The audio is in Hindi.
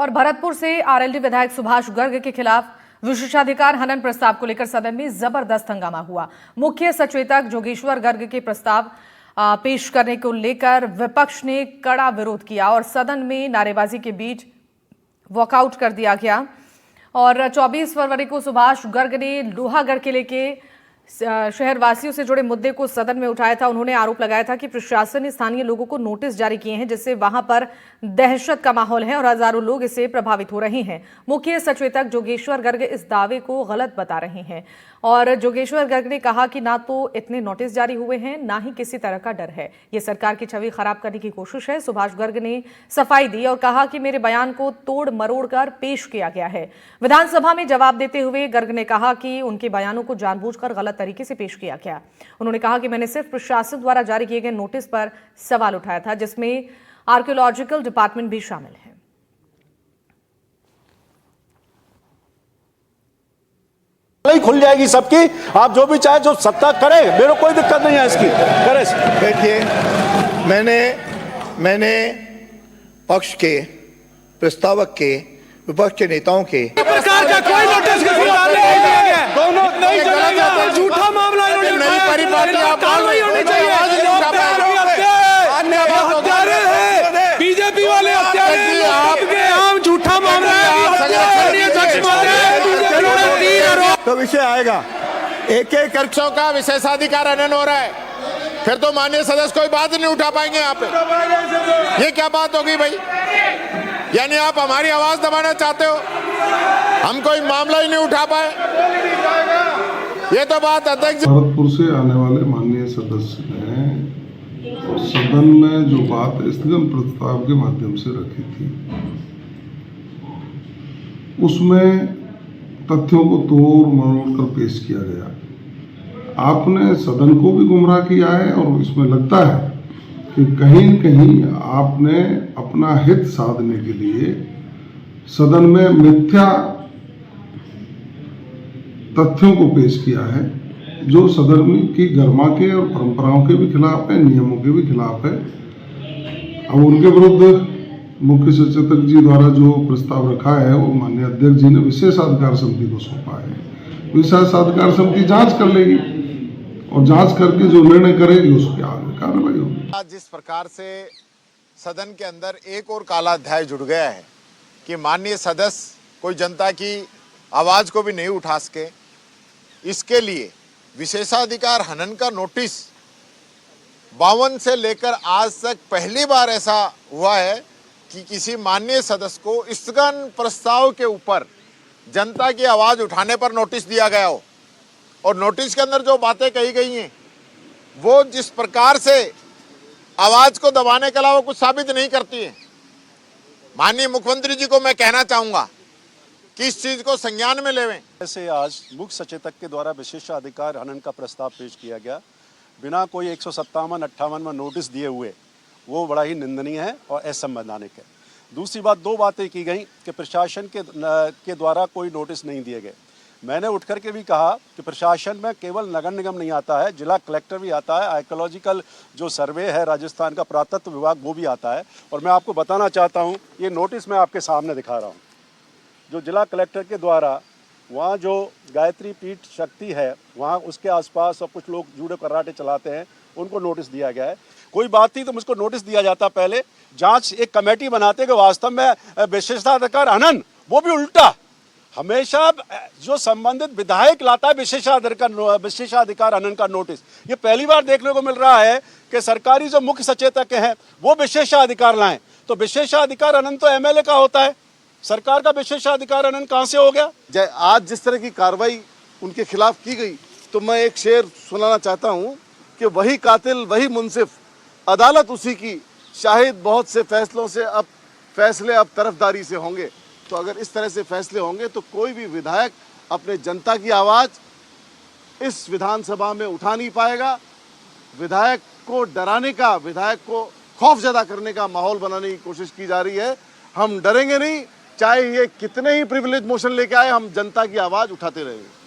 और भरतपुर से आरएलडी विधायक सुभाष गर्ग के खिलाफ विशेषाधिकार हनन प्रस्ताव को लेकर सदन में जबरदस्त हंगामा हुआ। मुख्य सचेतक जोगेश्वर गर्ग के प्रस्ताव पेश करने को लेकर विपक्ष ने कड़ा विरोध किया और सदन में नारेबाजी के बीच वॉकआउट कर दिया गया। और 24 फरवरी को सुभाष गर्ग ने लोहागढ़ किले के शहरवासियों से जुड़े मुद्दे को सदन में उठाया था। उन्होंने आरोप लगाया था कि प्रशासन ने स्थानीय लोगों को नोटिस जारी किए हैं, जिससे वहां पर दहशत का माहौल है और हजारों लोग इससे प्रभावित हो रहे हैं। मुख्य सचेतक जोगेश्वर गर्ग इस दावे को गलत बता रहे हैं और जोगेश्वर गर्ग ने कहा कि ना तो इतने नोटिस जारी हुए हैं, ना ही किसी तरह का डर है। ये सरकार की छवि खराब करने की कोशिश है। सुभाष गर्ग ने सफाई दी और कहा कि मेरे बयान को तोड़ मरोड़ कर पेश किया गया है। विधानसभा में जवाब देते हुए गर्ग ने कहा कि उनके बयानों को जानबूझकर गलत तरीके से पेश किया गया। उन्होंने कहा कि मैंने सिर्फ प्रशासन द्वारा जारी किए गए नोटिस पर सवाल उठाया था, जिसमें आर्कियोलॉजिकल डिपार्टमेंट भी शामिल है। खुल जाएगी सबकी, आप जो भी चाहे जो सत्ता करे, मेरे कोई दिक्कत नहीं है इसकी, करे। देखिए, मैंने पक्ष के प्रस्तावक के विपक्ष के नेताओं के प्रकार का कोई नोटिस दोनों नहीं चलेगा, झूठा मामला नई परिपाटी कार्रवाई होनी चाहिए। बीजेपी वाले हम झूठा मामला तो विषय आएगा। एक एक कक्षों का विशेषाधिकार हनन हो रहा है, फिर तो माननीय सदस्य कोई बात नहीं उठा पाएंगे यहाँ पे। ये क्या बात होगी भाई? यानी आप हमारी आवाज दबाना चाहते हो, हम कोई मामला ही नहीं उठा पाए? ये तो बात अध्यक्ष। भरतपुर से आने वाले माननीय सदस्य ने सदन में जो बात स्थगन प्रस्ताव के माध्यम से रखी थी, उसमें तथ्यों को तोड़ मरोड़ कर पेश किया गया। आपने सदन को भी गुमराह किया है और इसमें लगता है कि कहीं न कहीं आपने अपना हित साधने के लिए सदन में मिथ्या तथ्यों को पेश किया है, जो सदन की गरिमा के और परंपराओं के भी खिलाफ है, नियमों के भी खिलाफ है। अब उनके विरुद्ध मुख्य सचेतक जी द्वारा जो प्रस्ताव रखा है वो माननीय अध्यक्ष जी ने विशेषाधिकार समिति को सौंपा है। विशेषाधिकार समिति जांच कर लेगी और जांच करके जो निर्णय करेगी उसके आगे कार्रवाई होगी। आज जिस प्रकार से सदन के अंदर एक और काला अध्याय जुड़ गया है कि माननीय सदस्य कोई जनता की आवाज को भी नहीं उठा सके, इसके लिए विशेषाधिकार हनन का नोटिस 52 से लेकर आज तक पहली बार ऐसा हुआ है कि किसी माननीय सदस्य को स्थगन प्रस्ताव के ऊपर जनता की आवाज उठाने पर नोटिस दिया गया हो और नोटिस के अंदर जो बातें कही गई हैं वो जिस प्रकार से आवाज को दबाने के अलावा कुछ साबित नहीं करती है। माननीय मुख्यमंत्री जी को मैं कहना चाहूंगा कि इस चीज को संज्ञान में लेवें। ऐसे आज मुख्य सचेतक के द्वारा विशेषाधिकार हनन का प्रस्ताव पेश किया गया बिना कोई 157-58 में नोटिस दिए हुए, वो बड़ा ही निंदनीय है और असंवैधानिक है। दूसरी बात, दो बातें की गई कि प्रशासन के द्वारा कोई नोटिस नहीं दिए गए। मैंने उठ करके भी कहा कि प्रशासन में केवल नगर निगम नहीं आता है, जिला कलेक्टर भी आता है, आर्कियोलॉजिकल जो सर्वे है राजस्थान का पुरातत्व विभाग वो भी आता है। और मैं आपको बताना चाहता हूँ, ये नोटिस मैं आपके सामने दिखा रहा हूँ, जो जिला कलेक्टर के द्वारा वहाँ जो गायत्री पीठ शक्ति है वहाँ उसके आसपास और कुछ लोग जूडो कराटे चलाते हैं, उनको नोटिस दिया गया है। कोई बात नहीं तो मुझको नोटिस दिया जाता, पहले जांच एक कमेटी बनाते कि वास्तव में विशेषाधिकार हनन, वो भी उल्टा। हमेशा जो संबंधित विधायक लाता है विशेषाधिकार हनन का नोटिस। ये पहली बार देखने को मिल रहा है कि सरकारी जो मुख्य सचेतक हैं वो विशेषाधिकार लाएं। तो विशेषाधिकार हनन तो एमएलए का होता है, सरकार का विशेषाधिकार हनन कहाँ से हो गया? आज जिस तरह की कार्रवाई उनके खिलाफ की गई, तो मैं एक शेर सुनाना चाहता हूँ कि वही कातिल वही मुंसिफ, अदालत उसी की, शाहिद बहुत से फैसलों से अब फैसले अब तरफदारी से होंगे। तो अगर इस तरह से फैसले होंगे तो कोई भी विधायक अपने जनता की आवाज़ इस विधानसभा में उठा नहीं पाएगा। विधायक को डराने का, विधायक को खौफजदा करने का माहौल बनाने की कोशिश की जा रही है। हम डरेंगे नहीं, चाहे ये कितने ही प्रिविलेज मोशन लेके आए, हम जनता की आवाज़ उठाते रहेंगे।